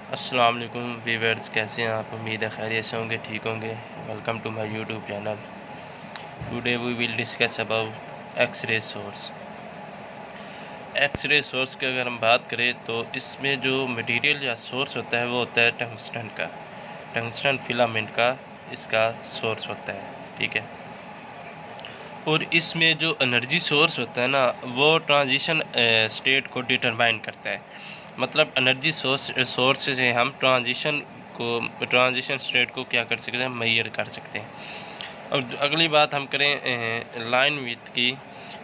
अस्सलाम वालेकुम व्यूअर्स, कैसे हैं आप? उम्मीद है खैरियत से होंगे, ठीक होंगे। Welcome to my YouTube channel. Today we will discuss about X ray source. X ray source की अगर हम बात करें तो इसमें जो मटेरियल या सोर्स होता है वो होता है टंगस्टन का। टंगस्टन फिलामेंट का इसका सोर्स होता है, ठीक है। और इसमें जो एनर्जी सोर्स होता है ना, वो ट्रांजिशन स्टेट को डिटरमाइन करता है। मतलब एनर्जी सोर्स से हम ट्रांजिशन स्टेट को क्या कर सकते हैं, मेजर कर सकते हैं। और अगली बात हम करें लाइन विड्थ की,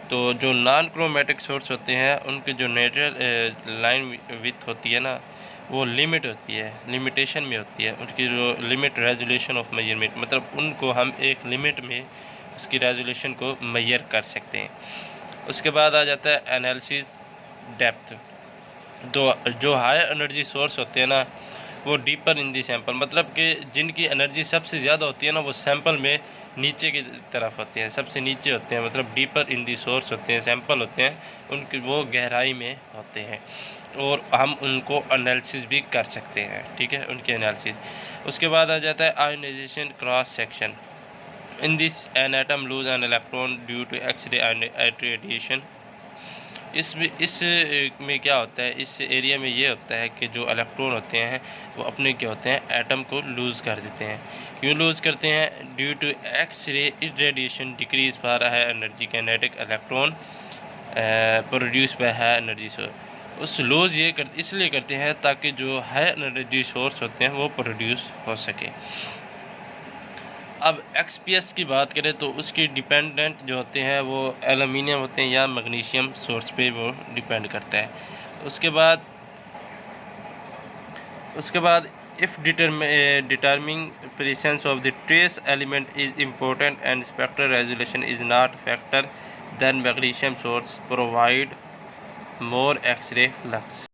तो जो नॉन क्रोमेटिक सोर्स होते हैं उनकी जो नेचुरल लाइन विड्थ होती है ना, वो लिमिट होती है, लिमिटेशन में होती है। उनकी जो लिमिट रेजोल्यूशन ऑफ मेजरमेंट, मतलब उनको हम एक लिमिट में उसकी रेजोल्यूशन को मेजर कर सकते हैं। उसके बाद आ जाता है एनालिसिस डेप्थ। तो जो हाई एनर्जी सोर्स होते हैं ना, वो डीपर इन दी सैंपल, मतलब कि जिनकी एनर्जी सबसे ज़्यादा होती है ना, वो सैंपल में नीचे की तरफ होते हैं, सबसे नीचे होते हैं। मतलब डीपर इन दी सोर्स होते हैं, सैंपल होते हैं, उनकी वो गहराई में होते हैं और हम उनको एनालिसिस भी कर सकते हैं, ठीक है, उनकी एनालिसिस। उसके बाद आ जाता है ionization cross section. In this an atom lose an electron due to X-ray radiation. इस में क्या होता है, इस एरिया में ये होता है कि जो इलेक्ट्रॉन होते हैं वो अपने क्या होते हैं, एटम को लूज़ कर देते हैं। क्यों लूज़ करते हैं? Due to X-ray radiation decrease for high energy kinetic electron produce by high energy source. उस लूज़ इसलिए करते हैं ताकि जो हाई एनर्जी सोर्स होते हैं वो प्रोड्यूस हो सके। अब एक्सपीएस की बात करें तो उसकी डिपेंडेंट जो होते हैं वो एल्युमिनियम होते हैं या मैग्नीशियम सोर्स पे वो डिपेंड करता है। उसके बाद if determining presence of the trace element is important and spectral resolution is not factor, then magnesium source provide more X-ray flux.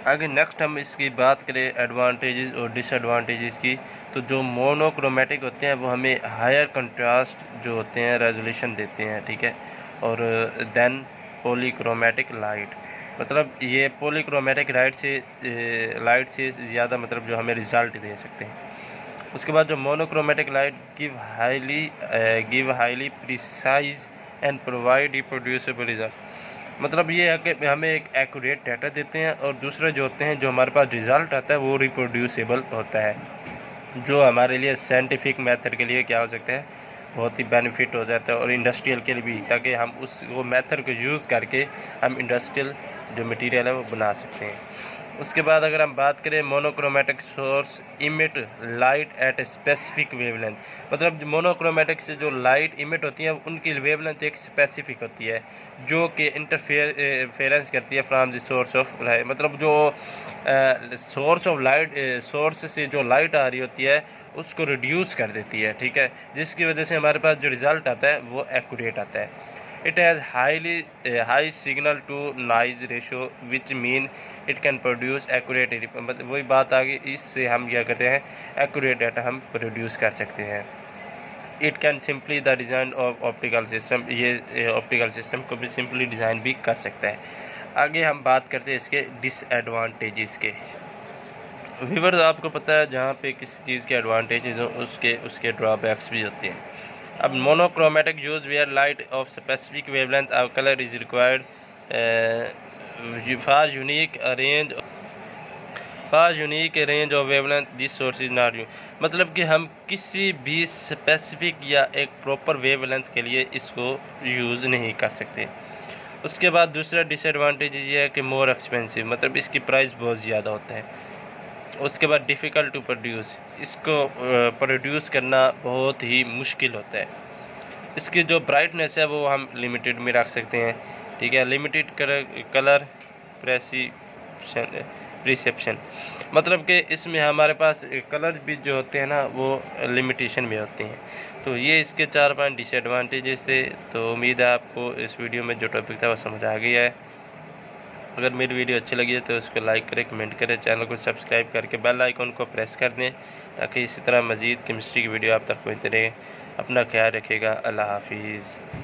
आगे नेक्स्ट हम इसकी बात करें एडवांटेजेस और डिसएडवांटेजेस की, तो जो मोनोक्रोमेटिक होते हैं वो हमें हायर कंट्रास्ट जो होते हैं रेजोल्यूशन देते हैं, ठीक है। और देन पॉलीक्रोमेटिक लाइट, मतलब ये पॉलीक्रोमेटिक लाइट से ज़्यादा मतलब जो हमें रिजल्ट दे सकते हैं। उसके बाद जो monochromatic light give highly precise and provide reproducible result. मतलब ये है कि हमें एक एक्यूरेट डाटा देते हैं, और दूसरे जो होते हैं जो हमारे पास रिज़ल्ट आता है वो रिप्रोड्यूसिबल होता है, जो हमारे लिए साइंटिफिक मेथड के लिए क्या हो सकता है, बहुत ही बेनिफिट हो जाता है, और इंडस्ट्रियल के लिए भी, ताकि हम वो मेथड को यूज़ करके हम इंडस्ट्रियल जो मटेरियल है वो बना सकते हैं। उसके बाद अगर हम बात करें monochromatic source emit light at specific wavelength, मतलब मोनोक्रोमेटिक से जो लाइट इमिट होती है उनकी वेवलेंथ एक स्पेसिफिक होती है, जो कि इंटरफेरेंस करती है from the source of light. मतलब जो सोर्स ऑफ लाइट सोर्स से जो लाइट आ रही होती है उसको रिड्यूस कर देती है, ठीक है, जिसकी वजह से हमारे पास जो रिज़ल्ट आता है वो एक्यूरेट आता है। It has high signal to noise ratio, which mean it can produce accurate, मतलब वही बात आ गई, इससे हम क्या करते हैं, accurate डाटा हम प्रोड्यूस कर सकते हैं। It can simply the design of optical system, ये ऑप्टिकल सिस्टम को भी सिंपली डिज़ाइन भी कर सकता है। आगे हम बात करते हैं इसके डिसएडवांटेजेस के। व्यूअर्स, आपको पता है जहाँ पे किसी चीज़ के एडवांटेजेस हो उसके ड्रॉबैक्स भी होते हैं। अब monochromatic use where light of specific wavelength और colour is required for unique range of wavelength this source is not you. मतलब कि हम किसी भी स्पेसिफिक या एक प्रॉपर वेवलेंथ के लिए इसको यूज़ नहीं कर सकते। उसके बाद दूसरा डिसएडवांटेज ये है कि मोर एक्सपेंसिव, मतलब इसकी प्राइस बहुत ज़्यादा होता है। उसके बाद डिफ़िकल्ट टू प्रोड्यूस, इसको प्रोड्यूस करना बहुत ही मुश्किल होता है। इसकी जो ब्राइटनेस है वो हम लिमिटेड में रख सकते हैं, ठीक है। लिमिटेड कलर रिसेप्शन, मतलब कि इसमें हमारे पास कलर भी जो होते हैं ना वो लिमिटेशन में होते हैं। तो ये इसके 4-5 डिसएडवांटेजेस थे। तो उम्मीद है आपको इस वीडियो में जो टॉपिक था वो समझ आ गया है। अगर मेरी वीडियो अच्छी लगी है तो उसको लाइक करें, कमेंट करें, चैनल को सब्सक्राइब करके बेल आइकन को प्रेस कर दें, ताकि इसी तरह मज़ीद केमिस्ट्री की वीडियो आप तक पहुँचते रहे। अपना ख्याल रखिएगा। अल्लाह हाफिज़।